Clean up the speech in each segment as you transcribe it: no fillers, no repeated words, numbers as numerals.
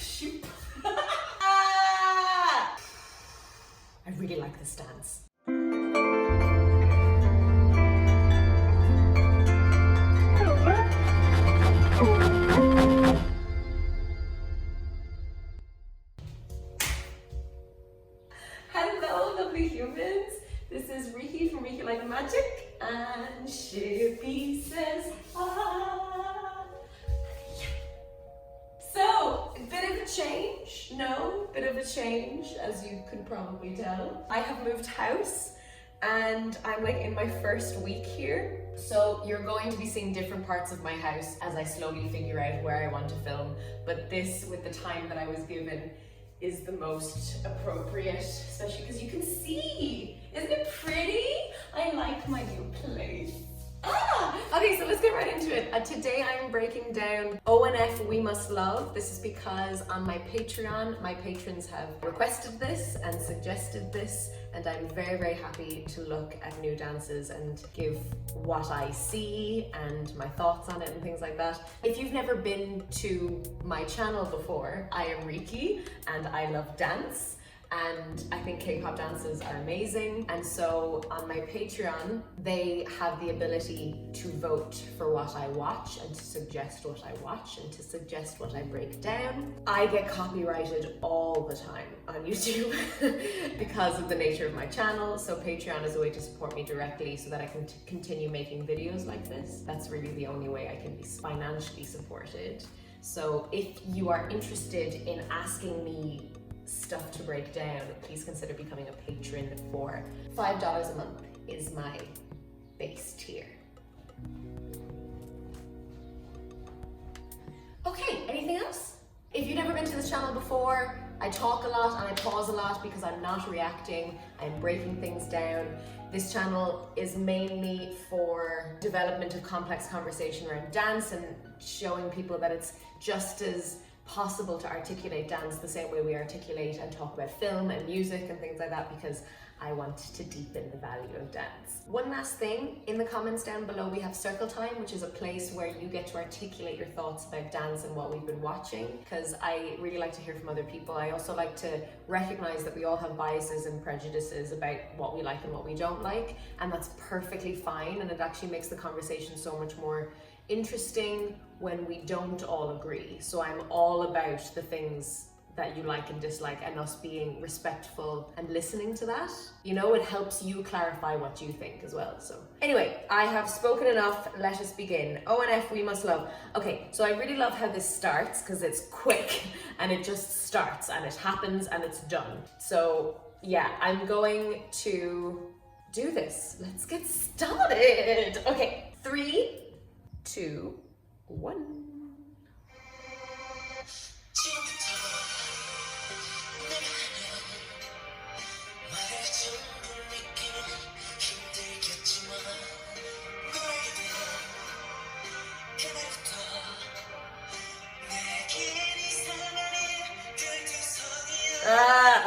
Shoop. I really like this dance. Hello, lovely humans. This is Riki from rikilikemagic, and Shippy says hi. So, a bit of a change, bit of a change, as you can probably tell. I have moved house and I'm like in my first week here. So you're going to be seeing different parts of my house as I slowly figure out where I want to film. But this, with the time that I was given, is the most appropriate, especially because you can see. Isn't it pretty? I like my new place. Okay, so let's get right into it. Today I am breaking down ONF We Must Love. This is because on my Patreon, my patrons have requested this and suggested this, and I'm very, very happy to look at new dances and give what I see and my thoughts on it and things like that. If you've never been to my channel before, I am Riki and I love dance. And I think K-pop dances are amazing. And so on my Patreon, they have the ability to vote for what I watch and to suggest what I watch and to suggest what I break down. I get copyrighted all the time on YouTube because of the nature of my channel. So Patreon is a way to support me directly so that I can continue making videos like this. That's really the only way I can be financially supported. So if you are interested in asking me stuff to break down, please consider becoming a patron for $5 a month is my base tier. Okay, anything else? If you've never been to this channel before, I talk a lot and I pause a lot because I'm not reacting, I'm breaking things down. This channel is mainly for development of complex conversation around dance and showing people that it's just as possible to articulate dance the same way we articulate and talk about film and music and things like that, because I want to deepen the value of dance. One last thing, in the comments down below we have Circle Time, which is a place where you get to articulate your thoughts about dance and what we've been watching, because I really like to hear from other people. I also like to recognize that we all have biases and prejudices about what we like and what we don't like, and that's perfectly fine, and it actually makes the conversation so much more interesting when we don't all agree. So I'm all about the things that you like and dislike and us being respectful and listening to that. You know, it helps you clarify what you think as well. So anyway, I have spoken enough, let us begin. ONF We Must Love. Okay, so I really love how this starts because it's quick and it just starts and it happens and it's done. So yeah, I'm going to do this. Let's get started. Okay, 3, 2, 1.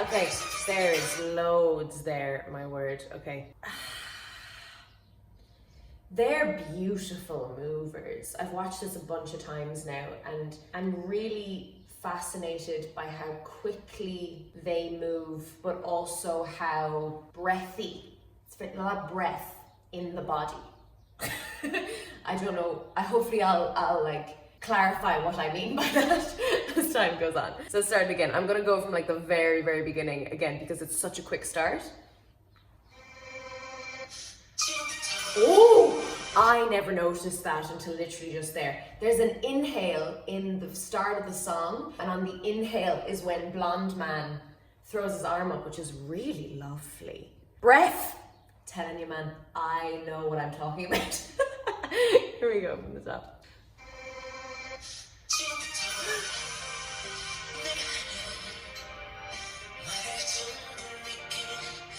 Okay, there is loads there, my word, okay. They're beautiful movers. I've watched this a bunch of times now and I'm really fascinated by how quickly they move, but also how breathy. It's a lot of breath in the body. I don't know, hopefully I'll like clarify what I mean by that as time goes on. So let's start again. I'm gonna go from like the very, very beginning again because it's such a quick start. Oh, I never noticed that until literally just there. There's an inhale in the start of the song, and on the inhale is when Blonde Man throws his arm up, which is really lovely. Breath! Telling you, man, I know what I'm talking about. Here we go from the top.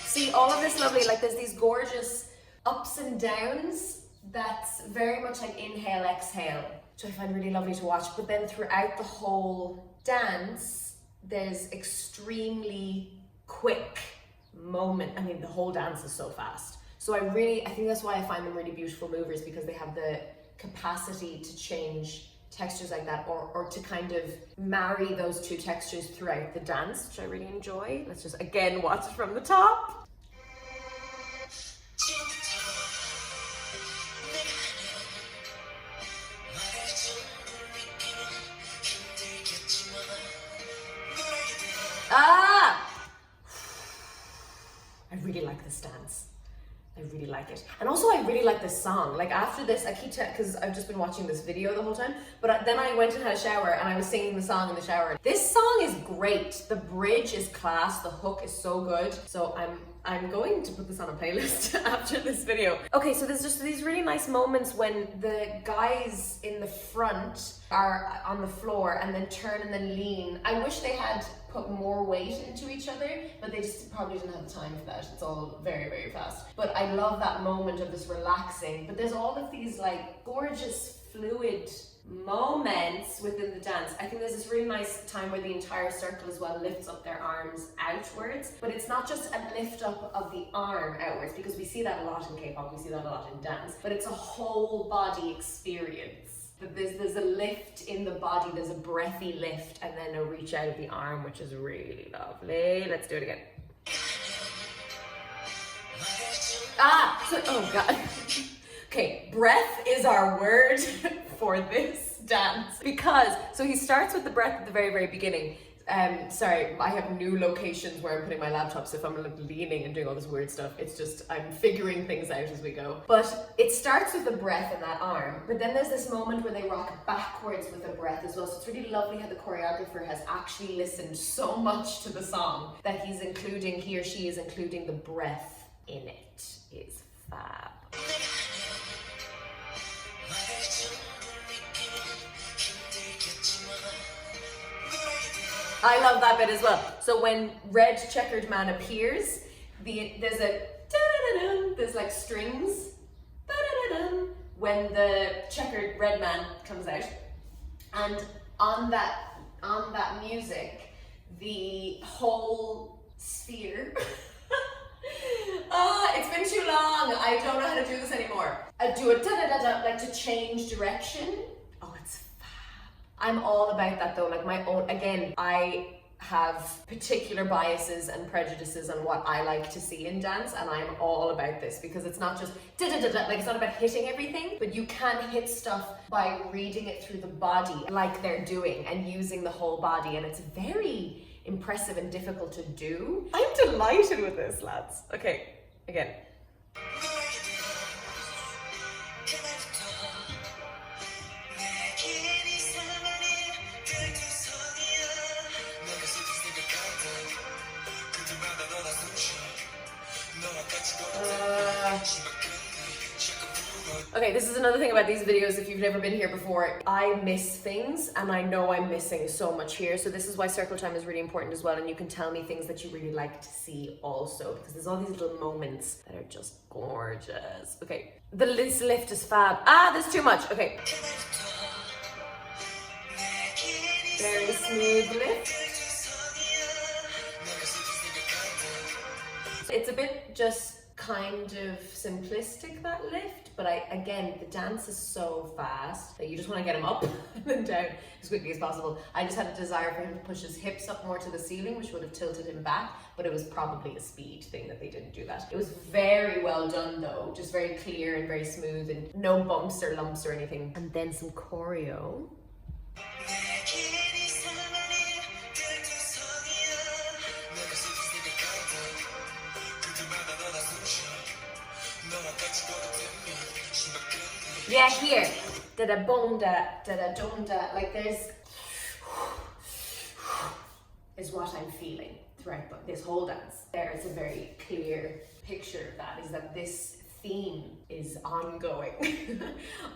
See, all of this lovely, like there's these gorgeous ups and downs that's very much like inhale, exhale, which I find really lovely to watch. But then throughout the whole dance, there's extremely quick moment. I mean, the whole dance is so fast. So I think that's why I find them really beautiful movers, because they have the capacity to change textures like that, or to kind of marry those two textures throughout the dance, which I really enjoy. Let's just again watch it from the top. Ah! I really like this dance. I really like it. And also I really like this song. Like after this, I keep because I've just been watching this video the whole time, but then I went and had a shower and I was singing the song in the shower. This song is great. The bridge is class. The hook is so good. So I'm going to put this on a playlist after this video. Okay, so there's just these really nice moments when the guys in the front are on the floor and then turn and then lean. I wish they had put more weight into each other, but they just probably didn't have the time for that. It's all very, very fast. But I love that moment of this relaxing. But there's all of these like gorgeous fluid moments within the dance. I think there's this really nice time where the entire circle as well lifts up their arms outwards, but it's not just a lift up of the arm outwards, because we see that a lot in K-pop, we see that a lot in dance, but it's a whole body experience. There's a lift in the body, there's a breathy lift, and then a reach out of the arm, which is really lovely. Let's do it again. Oh God. Okay, breath is our word for this dance, because, so he starts with the breath at the very, very beginning. Sorry, I have new locations where I'm putting my laptop, so if I'm like leaning and doing all this weird stuff, it's just, I'm figuring things out as we go. But it starts with the breath in that arm, but then there's this moment where they rock backwards with the breath as well. So it's really lovely how the choreographer has actually listened so much to the song that he's including, he or she is including the breath in it. It's fab. I love that bit as well. So when red checkered man appears, there's a da-da-da-dum, there's like strings, da-da-da-dum, when the checkered red man comes out. And on that music, the whole sphere, it's been too long, I don't know how to do this anymore. I do a da-da-da-da, like to change direction. I'm all about that though, like my own, again, I have particular biases and prejudices on what I like to see in dance, and I'm all about this because it's not just da-da-da-da, like it's not about hitting everything, but you can hit stuff by reading it through the body like they're doing and using the whole body, and it's very impressive and difficult to do. I'm delighted with this, lads. Okay, again. Okay, this is another thing about these videos, if you've never been here before, I miss things and I know I'm missing so much here, so this is why circle time is really important as well, and you can tell me things that you really like to see also, because there's all these little moments that are just gorgeous. Okay, this lift is fab. There's too much. Okay. Very smooth lift. It's a bit just kind of simplistic, that lift, but again, the dance is so fast that you just want to get him up and then down as quickly as possible. I just had a desire for him to push his hips up more to the ceiling, which would have tilted him back, but it was probably a speed thing that they didn't do that. It was very well done though, just very clear and very smooth and no bumps or lumps or anything. And then some choreo. Yeah, here. Da-da-boom-da, da-da-dum-da. Like there's... is what I'm feeling throughout this whole dance. There is a very clear picture of that, is that this theme is ongoing.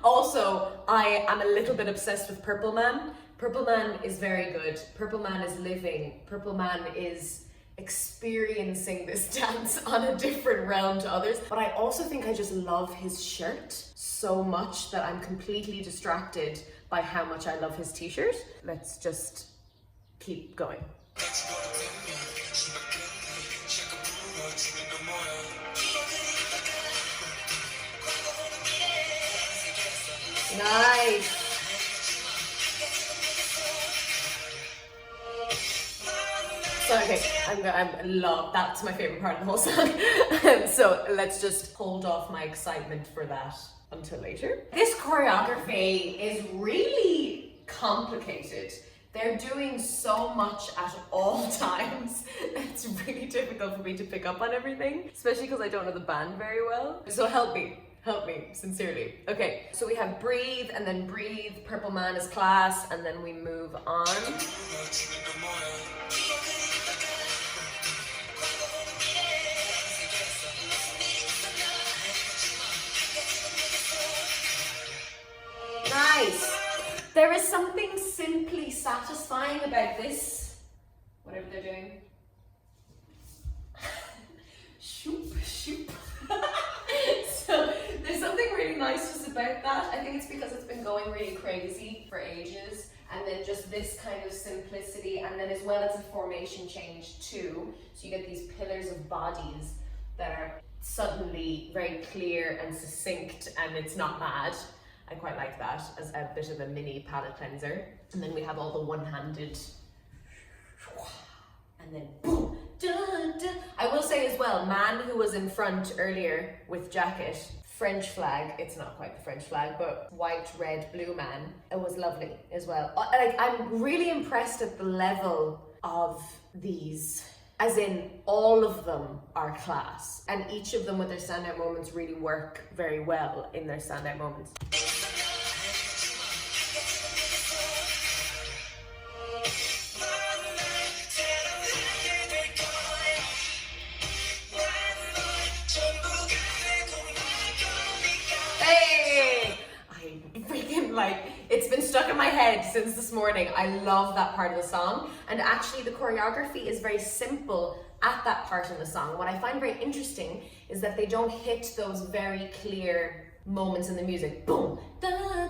Also, I am a little bit obsessed with Purple Man. Purple Man is very good. Purple Man is living. Purple Man is experiencing this dance on a different realm to others. But I also think I just love his shirt so much that I'm completely distracted by how much I love his t-shirt. Let's just keep going. Nice. So okay, I love, that's my favorite part of the whole song. So let's just hold off my excitement for that until later. This choreography is really complicated. They're doing so much at all times. It's really difficult for me to pick up on everything, especially because I don't know the band very well. So help me, sincerely. Okay, so we have Breathe, and then Breathe, Purple Man is class, and then we move on. Nice. There is something simply satisfying about this, whatever they're doing. Shoop, shoop. So there's something really nice just about that. I think it's because it's been going really crazy for ages, and then just this kind of simplicity, and then as well it's a formation change too. So you get these pillars of bodies that are suddenly very clear and succinct, and it's not mad. I quite like that as a bit of a mini palette cleanser. And then we have all the one-handed, and then boom, dun, dun. I will say as well, man who was in front earlier with jacket, French flag, it's not quite the French flag, but white, red, blue man, it was lovely as well. Like, I'm really impressed at the level of these, as in all of them are class, and each of them with their standout moments really work very well in their standout moments. It's been stuck in my head since this morning. I love that part of the song, and actually the choreography is very simple at that part in the song. What I find very interesting is that they don't hit those very clear moments in the music. Boom, da da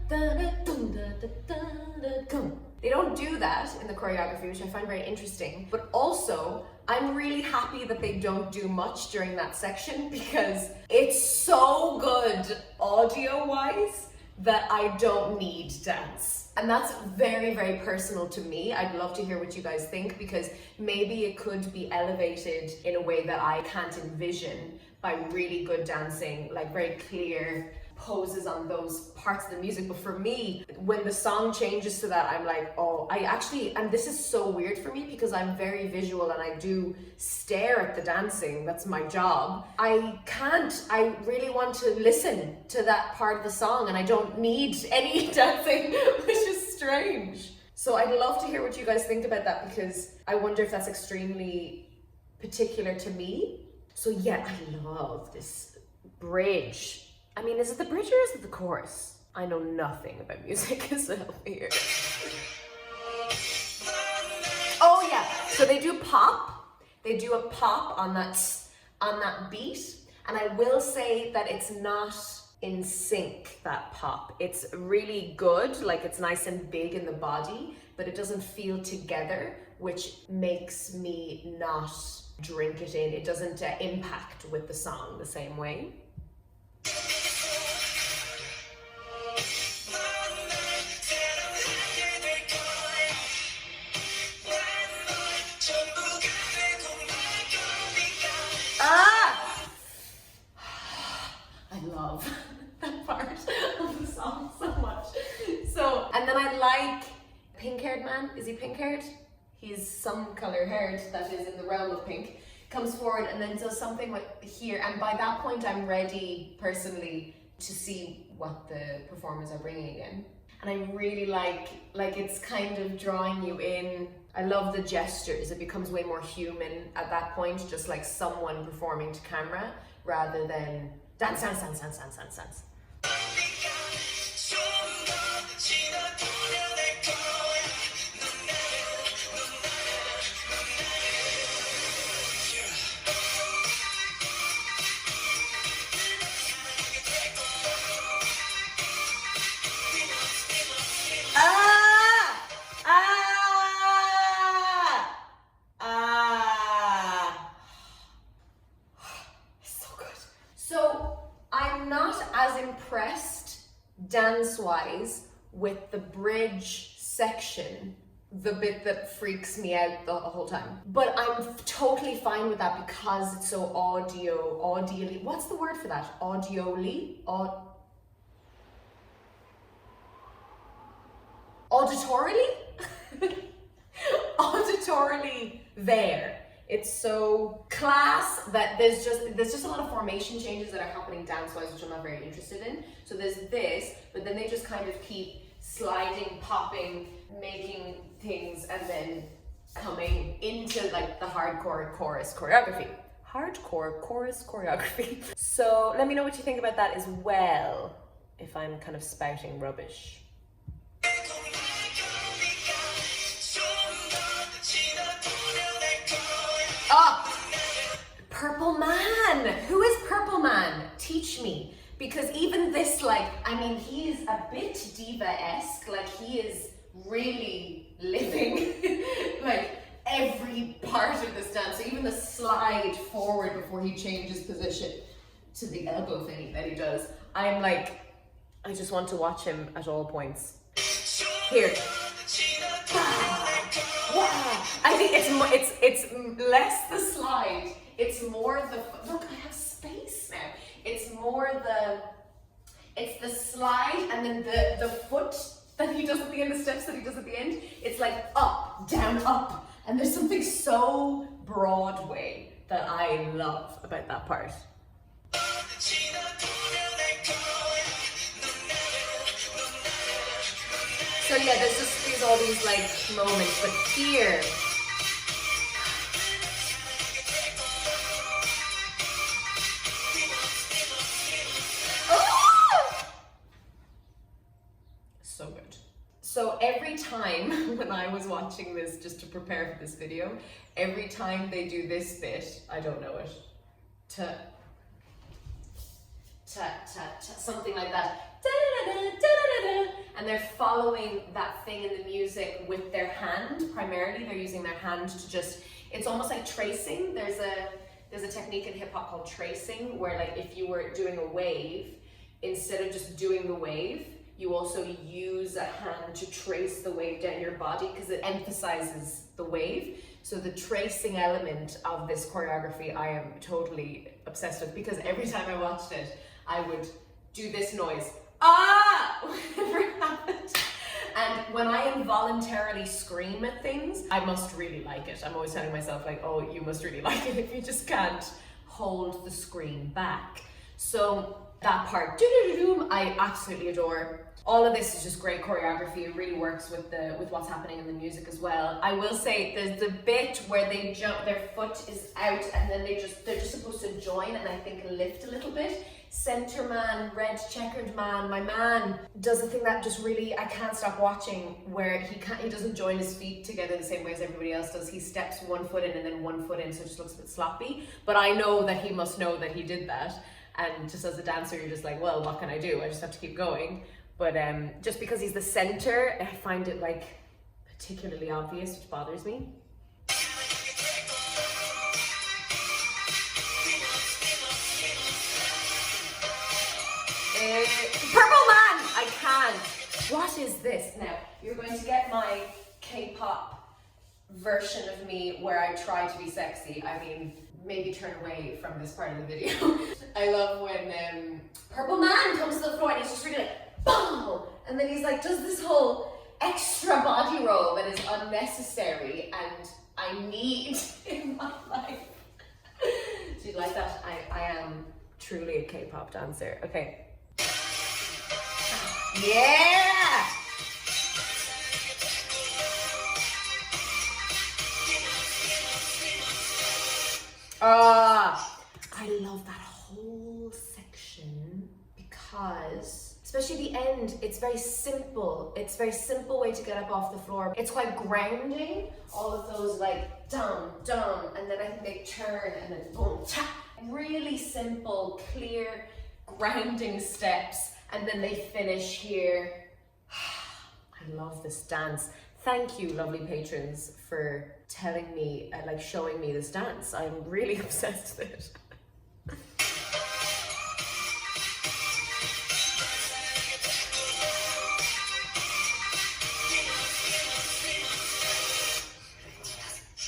da da dum, da da da da. They don't do that in the choreography, which I find very interesting. But also, I'm really happy that they don't do much during that section, because it's so good audio-wise that I don't need dance. And that's very, very personal to me. I'd love to hear what you guys think, because maybe it could be elevated in a way that I can't envision by really good dancing, like very clear poses on those parts of the music. But for me, when the song changes to that, I'm like, oh, I actually, and this is so weird for me because I'm very visual and I do stare at the dancing, that's my job. I really want to listen to that part of the song, and I don't need any dancing, which is strange. So I'd love to hear what you guys think about that, because I wonder if that's extremely particular to me. So yeah, I love this bridge. I mean, is it the bridge or is it the chorus? I know nothing about music, so help me here. Oh yeah, so they do pop. They do a pop on that beat, and I will say that it's not in sync, that pop. It's really good, like it's nice and big in the body, but it doesn't feel together, which makes me not drink it in. It doesn't impact with the song the same way. That part of the song so much. So, and then I like pink-haired man. Is he pink-haired? He's some color haired that is in the realm of pink. Comes forward and then does something with here, and by that point I'm ready personally to see what the performers are bringing in. And I really like it's kind of drawing you in. I love the gestures. It becomes way more human at that point, just like someone performing to camera rather than dance, dance, dance, dance, dance, dance, dance. Impressed dance-wise with the bridge section the bit that freaks me out the whole time. But I'm totally fine with that because it's so audially, what's the word for that? Auditorily? Auditorily there. It's so class that there's just a lot of formation changes that are happening dance-wise, which I'm not very interested in. So there's this, but then they just kind of keep sliding, popping, making things, and then coming into like the hardcore chorus choreography. Hardcore chorus choreography. So let me know what you think about that as well, if I'm kind of spouting rubbish. Purple Man! Who is Purple Man? Teach me. Because even this, like, I mean, he is a bit diva-esque, like he is really living like every part of this dance. So even the slide forward before he changes position to the elbow thingy that he does, I'm like, I just want to watch him at all points. Here. Wow. I think it's less the slide. It's more the, look, I have space now. It's more it's the slide and then the foot that he does at the end, the steps that he does at the end. It's like up, down, up. And there's something so Broadway that I love about that part. So yeah, there's all these like moments, but here, so good. So every time when I was watching this, just to prepare for this video, every time they do this bit, I don't know it, something like that. And they're following that thing in the music with their hand. Primarily, they're using their hand to just, it's almost like tracing. There's a technique in hip hop called tracing, where like if you were doing a wave, instead of just doing the wave, you also use a hand to trace the wave down your body because it emphasizes the wave. So the tracing element of this choreography, I am totally obsessed with, because every time I watched it, I would do this noise. Whenever it happened. And when I involuntarily scream at things, I must really like it. I'm always telling myself like, oh, you must really like it if you just can't hold the scream back. So that part, I absolutely adore. All of this is just great choreography. It really works with what's happening in the music as well. I will say there's the bit where they jump, their foot is out, and then they're just supposed to join and I think lift a little bit. Center man, red checkered man, my man does a thing that just really, I can't stop watching, where he doesn't join his feet together the same way as everybody else does. He steps one foot in and then one foot in, so it just looks a bit sloppy. But I know that he must know that he did that. And just as a dancer, you're just like, well, what can I do? I just have to keep going. But just because he's the center, I find it like particularly obvious, which bothers me. Purple Man! I can't. What is this? Now, you're going to get my K-pop version of me where I try to be sexy. I mean, maybe turn away from this part of the video. I love when Purple Man comes to the floor and he's just really like, boom! And then he's like, does this whole extra body roll that is unnecessary and I need in my life. Do you like that? I am truly a K-pop dancer. Okay. Yeah! I love that whole section because, especially the end, it's very simple. It's a very simple way to get up off the floor. It's quite grounding, all of those like dum, dum, and then I think they turn and then boom, cha. Really simple, clear, grounding steps, and then they finish here. I love this dance. Thank you, lovely patrons, for telling me, like showing me this dance. I'm really obsessed with it.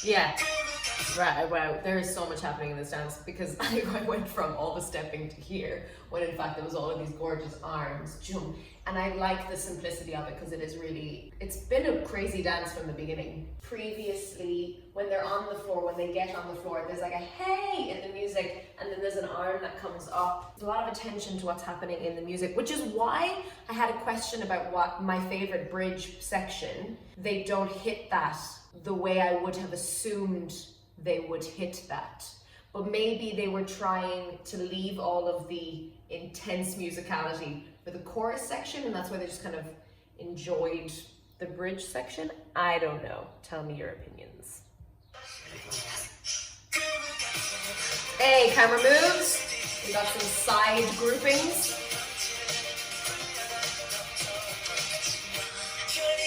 Yeah. Right, wow, there is so much happening in this dance because I went from all the stepping to here when in fact there was all of these gorgeous arms, jump. And I like the simplicity of it because it is really, it's been a crazy dance from the beginning. Previously, when they're on the floor, when they get on the floor, there's like a hey in the music and then there's an arm that comes up. There's a lot of attention to what's happening in the music, which is why I had a question about what my favorite bridge section, they don't hit that the way I would have assumed they would hit that. But maybe they were trying to leave all of the intense musicality for the chorus section, and that's why they just kind of enjoyed the bridge section. I don't know. Tell me your opinions. Hey, camera moves. We got some side groupings.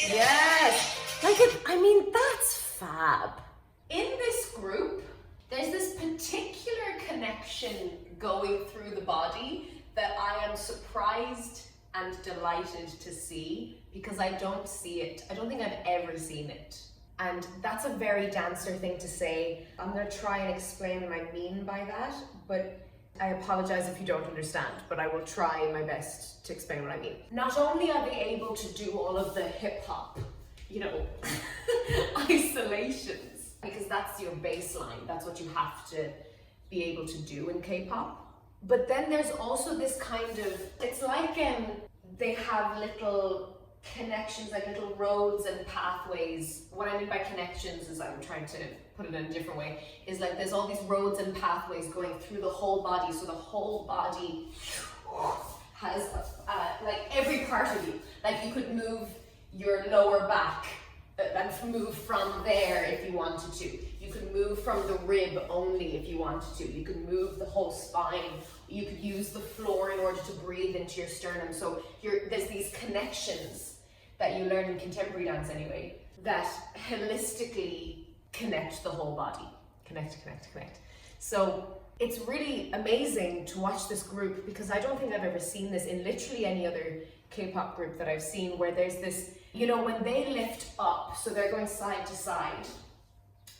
Yes. Like it, I mean, that's fab. In this group, there's this particular connection going through the body that I am surprised and delighted to see because I don't see it. I don't think I've ever seen it. And that's a very dancer thing to say. I'm gonna try and explain what I mean by that, but I apologize if you don't understand, but I will try my best to explain what I mean. Not only are they able to do all of the hip hop, you know, isolations, because that's your baseline, that's what you have to be able to do in K-pop. But then there's also this kind of, it's like they have little connections, like little roads and pathways. What I mean by connections is, I'm trying to put it in a different way, is like there's all these roads and pathways going through the whole body, so the whole body has like every part of you. Like you could move your lower back and move from there if you wanted to. You could move from the rib only if you wanted to. You could move the whole spine. You could use the floor in order to breathe into your sternum. So there's these connections that you learn in contemporary dance anyway, that holistically connect the whole body. Connect. So it's really amazing to watch this group because I don't think I've ever seen this in literally any other K-pop group that I've seen, where there's this, you know, when they lift up, so they're going side to side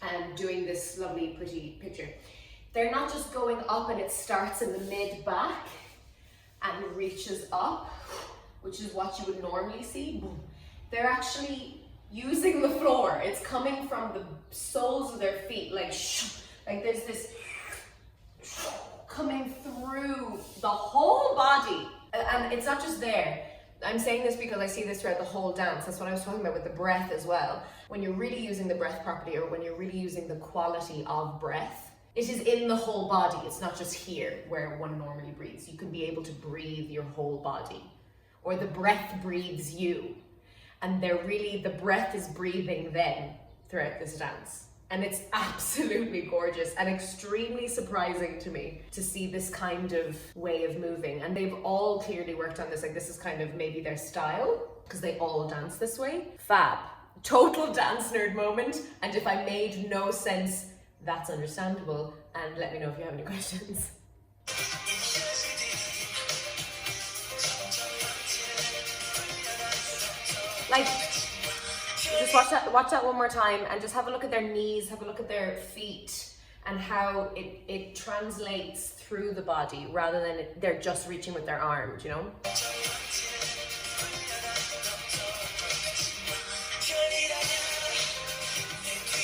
and doing this lovely pretty picture. They're not just going up and it starts in the mid back and reaches up, which is what you would normally see. They're actually using the floor. It's coming from the soles of their feet, like there's this coming through the whole body. And it's not just there. I'm saying this because I see this throughout the whole dance. That's what I was talking about with the breath as well. When you're really using the breath properly, or when you're really using the quality of breath, it is in the whole body. It's not just here where one normally breathes. You can be able to breathe your whole body, or the breath breathes you. And the breath is breathing them throughout this dance. And it's absolutely gorgeous and extremely surprising to me to see this kind of way of moving. And they've all clearly worked on this. Like, this is kind of maybe their style because they all dance this way. Fab. Total dance nerd moment. And if I made no sense, that's understandable. And let me know if you have any questions. Like, just watch that one more time and just have a look at their knees, have a look at their feet, and how it translates through the body rather than they're just reaching with their arms, you know?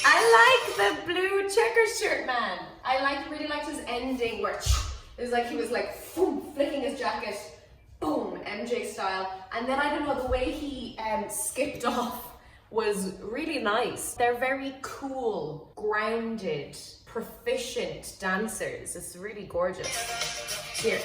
I like the blue checker shirt man. I really liked his ending where it was like he was like boom, flicking his jacket, boom, MJ style. And then I don't know, the way he skipped off was really nice. They're very cool, grounded, proficient dancers. It's really gorgeous. Here.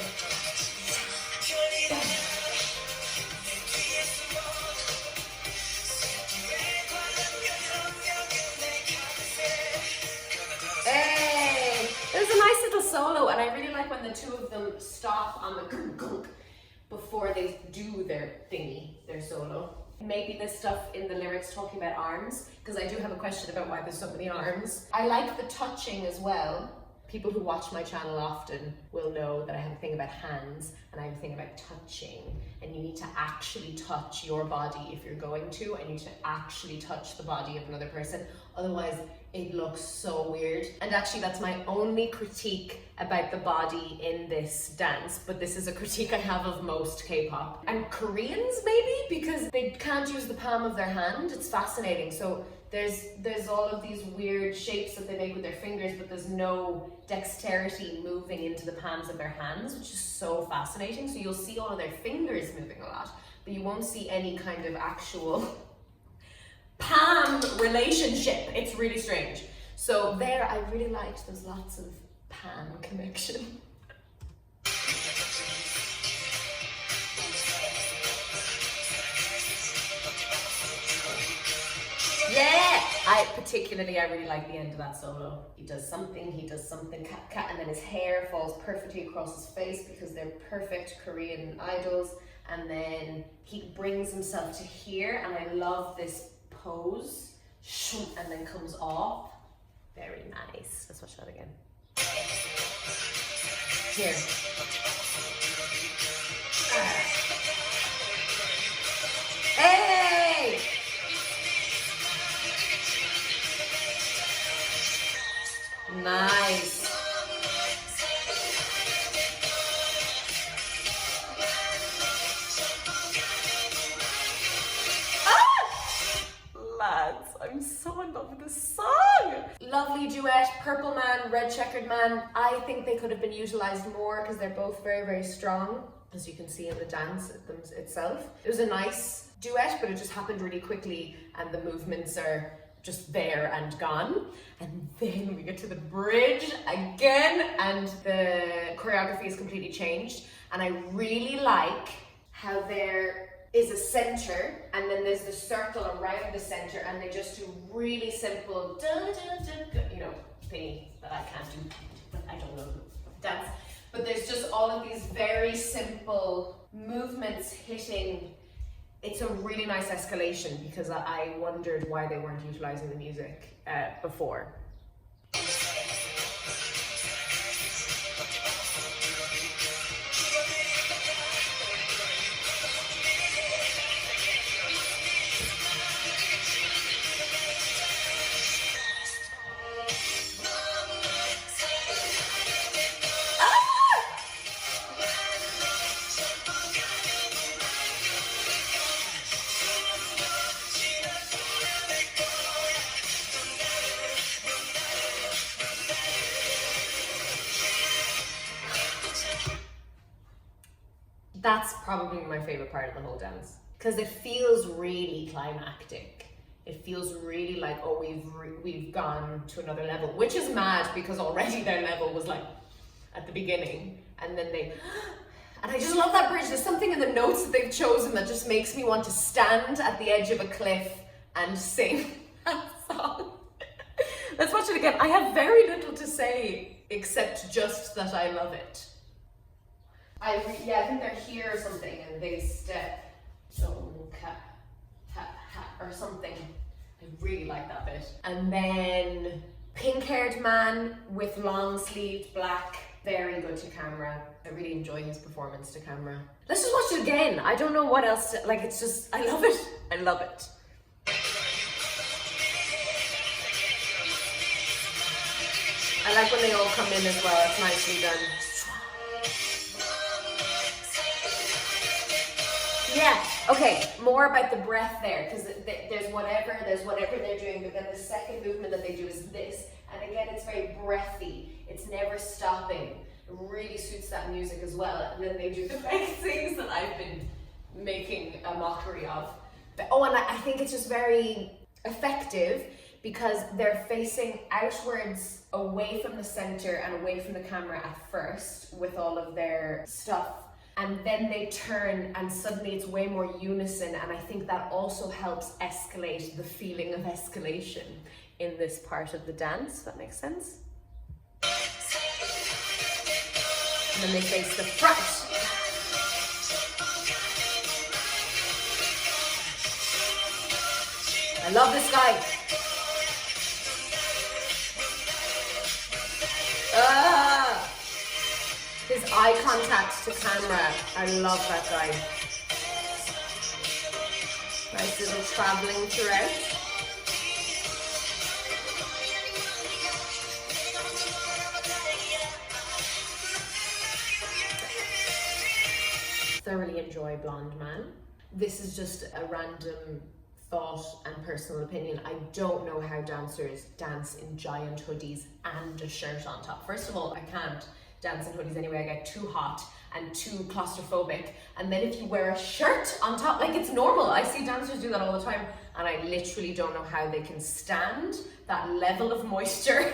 Hey! There's a nice little solo, and I really like when the two of them stop on the gunk gunk before they do their thingy, their solo. Maybe there's stuff in the lyrics talking about arms, because I do have a question about why there's so many arms. I like the touching as well. People who watch my channel often will know that I have a thing about hands and I have a thing about touching, and you need to actually touch your body if you're going to, and you need to actually touch the body of another person. otherwise it looks so weird. And actually that's my only critique about the body in this dance, but this is a critique I have of most K-pop. And Koreans maybe, because they can't use the palm of their hand. It's fascinating. So there's all of these weird shapes that they make with their fingers, but there's no dexterity moving into the palms of their hands, which is so fascinating. So you'll see all of their fingers moving a lot, but you won't see any kind of actual palm relationship. It's really strange. So there, I really liked, there's lots of palm connection. Yeah! I really like the end of that solo. He does something, cat, cat, and then his hair falls perfectly across his face because they're perfect Korean idols. And then he brings himself to here, and I love this pose, and then comes off. Very nice. Let's watch that again. Here. Hey! Nice. Lads, I'm so in love with this song. Lovely duet, Purple Man, Red Checkered Man. I think they could have been utilized more because they're both very, very strong, as you can see in the dance itself. It was a nice duet, but it just happened really quickly and the movements are just there and gone. And then we get to the bridge again and the choreography is completely changed. And I really like how there is a center and then there's the circle around the center and they just do really simple you know, thingy that I can't do, but I don't know dance. But there's just all of these very simple movements hitting. It's a really nice escalation because I wondered why they weren't utilizing the music before. That's probably my favorite part of the whole dance because it feels really climactic. It feels really like, oh, we've gone to another level, which is mad because already their level was like at the beginning, and then and I just love that bridge. There's something in the notes that they've chosen that just makes me want to stand at the edge of a cliff and sing that song. Let's watch it again. I have very little to say except just that I love it. I think they're here or something and they step or something. I really like that bit. And then pink-haired man with long sleeved black, very good to camera. I really enjoy his performance to camera. Let's just watch it again. I don't know what else to, like, it's just, I love it. I love it. I like when they all come in as well. It's nicely done. Yeah, okay, more about the breath there, because there's whatever they're doing, but then the second movement that they do is this, and again, it's very breathy, it's never stopping. It really suits that music as well, and then they do the big things that I've been making a mockery of. But, oh, and I think it's just very effective because they're facing outwards away from the center and away from the camera at first with all of their stuff. And then they turn and suddenly it's way more unison, and I think that also helps escalate the feeling of escalation in this part of the dance. That makes sense? And then they face the front. I love this guy. His eye contact to camera. I love that guy. Nice little traveling throughout. thoroughly enjoy Blonde Man. This is just a random thought and personal opinion. I don't know how dancers dance in giant hoodies and a shirt on top. First of all, I can't dance in hoodies anyway. I get too hot and too claustrophobic. And then if you wear a shirt on top, like, it's normal. I see dancers do that all the time, and I literally don't know how they can stand that level of moisture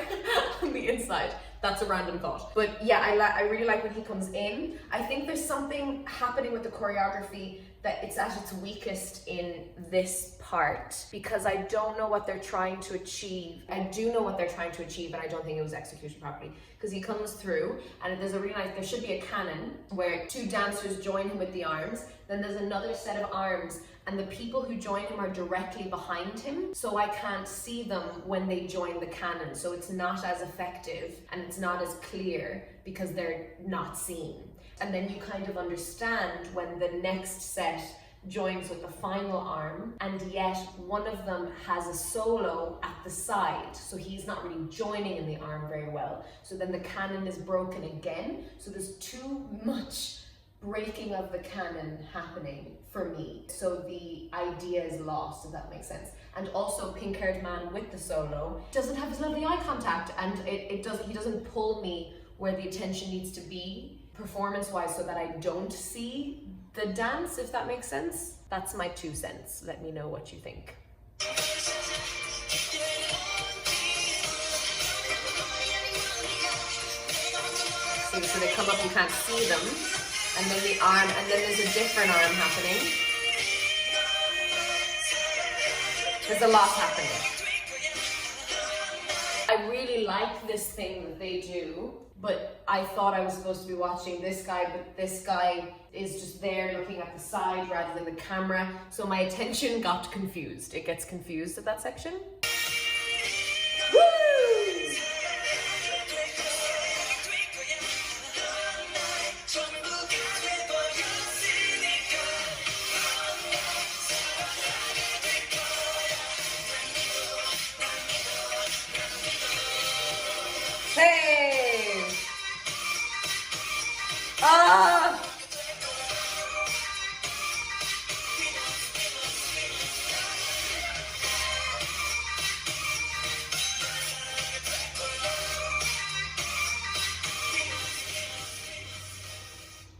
on the inside. That's a random thought. But yeah, I really like when he comes in. I think there's something happening with the choreography that it's at its weakest in this part, because I don't know what they're trying to achieve. I do know what they're trying to achieve, and I don't think it was executed properly. Because he comes through, and there's a really nice, there should be a cannon where two dancers join him with the arms, then there's another set of arms, and the people who join him are directly behind him, so I can't see them when they join the cannon. So it's not as effective, and it's not as clear because they're not seen. And then you kind of understand when the next set joins with the final arm, and yet one of them has a solo at the side, so he's not really joining in the arm very well. So then the cannon is broken again, so there's too much breaking of the canon happening for me. So the idea is lost, if that makes sense. And also, pink-haired man with the solo doesn't have his lovely eye contact, and he doesn't pull me where the attention needs to be performance-wise, so that I don't see the dance, if that makes sense. That's my 2 cents. Let me know what you think. See, so they come up, you can't see them, and then the arm, and then there's a different arm happening. There's a lot happening. I really like this thing that they do, but I thought I was supposed to be watching this guy, but this guy is just there looking at the side rather than the camera, so my attention got confused. It gets confused at that section. Woo! Hey! Ah!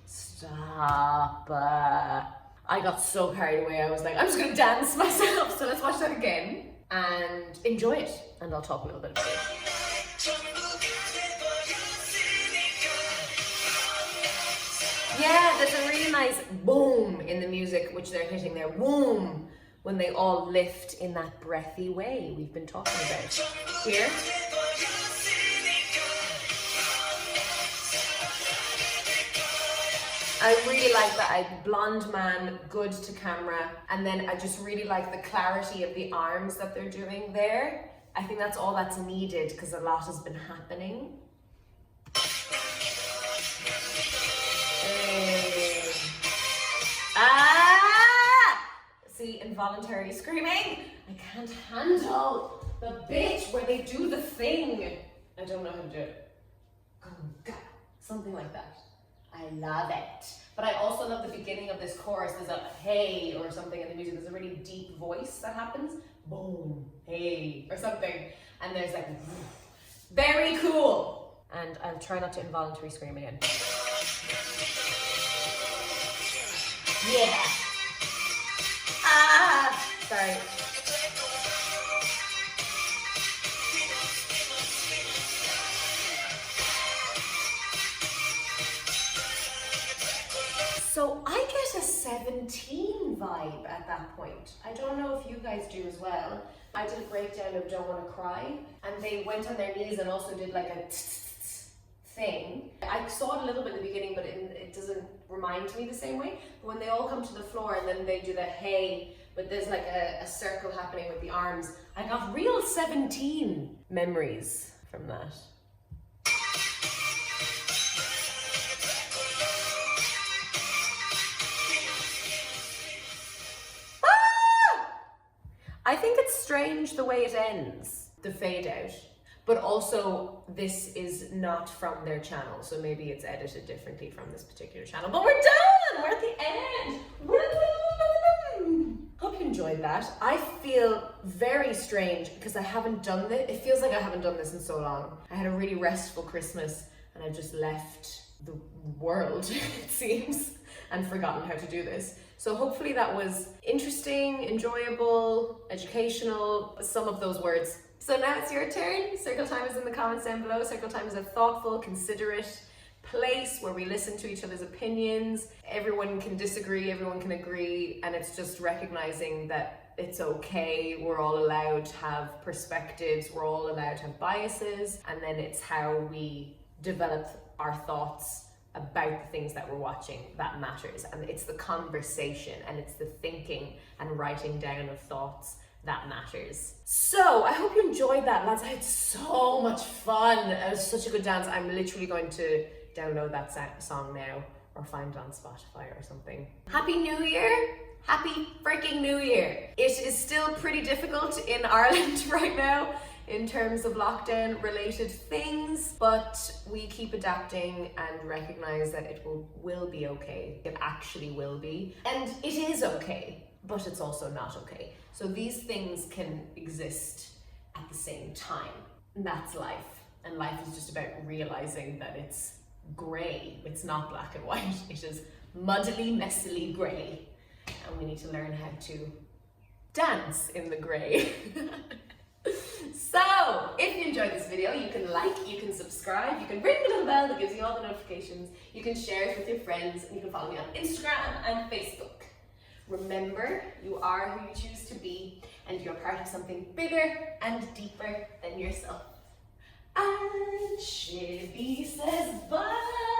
Stop. I got so carried away. I was like, I'm just gonna dance myself. So let's watch that again and enjoy it. And I'll talk a little bit about it. Yeah, there's a really nice boom in the music, which they're hitting there. Boom! When they all lift in that breathy way we've been talking about. Here. I really like that. Blonde man, good to camera. And then I just really like the clarity of the arms that they're doing there. I think that's all that's needed because a lot has been happening. Ah! See, involuntary screaming. I can't handle the bit where they do the thing. I don't know how to do it. Something like that. I love it. But I also love the beginning of this chorus. There's a hey or something in the music. There's a really deep voice that happens. Boom, hey, or something. And there's like, very cool. And I'll try not to involuntary scream again. Yeah. Ah, sorry. So I get a 17 vibe at that point. I don't know if you guys do as well. I did a breakdown of Don't Wanna Cry, and they went on their knees and also did like a thing. I saw it a little bit in the beginning, but it doesn't remind me the same way. But when they all come to the floor and then they do the hey, but there's like a circle happening with the arms, I got real 17 memories from that. I think it's strange the way it ends, the fade out, but also this is not from their channel, so maybe it's edited differently from this particular channel. But we're done! We're at the end. Hope you enjoyed that. I feel very strange because I haven't done this. It feels like I haven't done this in so long. I had a really restful Christmas and I just left the world, it seems, and forgotten how to do this. So hopefully that was interesting, enjoyable, educational, some of those words. So now it's your turn. Circle time is in the comments down below. Circle time is a thoughtful, considerate place where we listen to each other's opinions. Everyone can disagree, everyone can agree, and it's just recognizing that it's okay. We're all allowed to have perspectives, we're all allowed to have biases, and then it's how we develop our thoughts about the things that we're watching that matters. And it's the conversation and it's the thinking and writing down of thoughts that matters. So I hope you enjoyed that, lads. I had so much fun. It was such a good dance. I'm literally going to download that song now or find it on Spotify or something. Happy New Year! Happy freaking New Year! It is still pretty difficult in Ireland right now in terms of lockdown related things, but we keep adapting and recognize that it will be okay. It actually will be. And it is okay, but it's also not okay. So these things can exist at the same time. And that's life. And life is just about realizing that it's gray. It's not black and white. It is muddily, messily gray. And we need to learn how to dance in the gray. So, if you enjoyed this video, you can like, you can subscribe, you can ring the little bell that gives you all the notifications, you can share it with your friends, and you can follow me on Instagram and Facebook. Remember, you are who you choose to be, and you're part of something bigger and deeper than yourself. And Shibby says bye!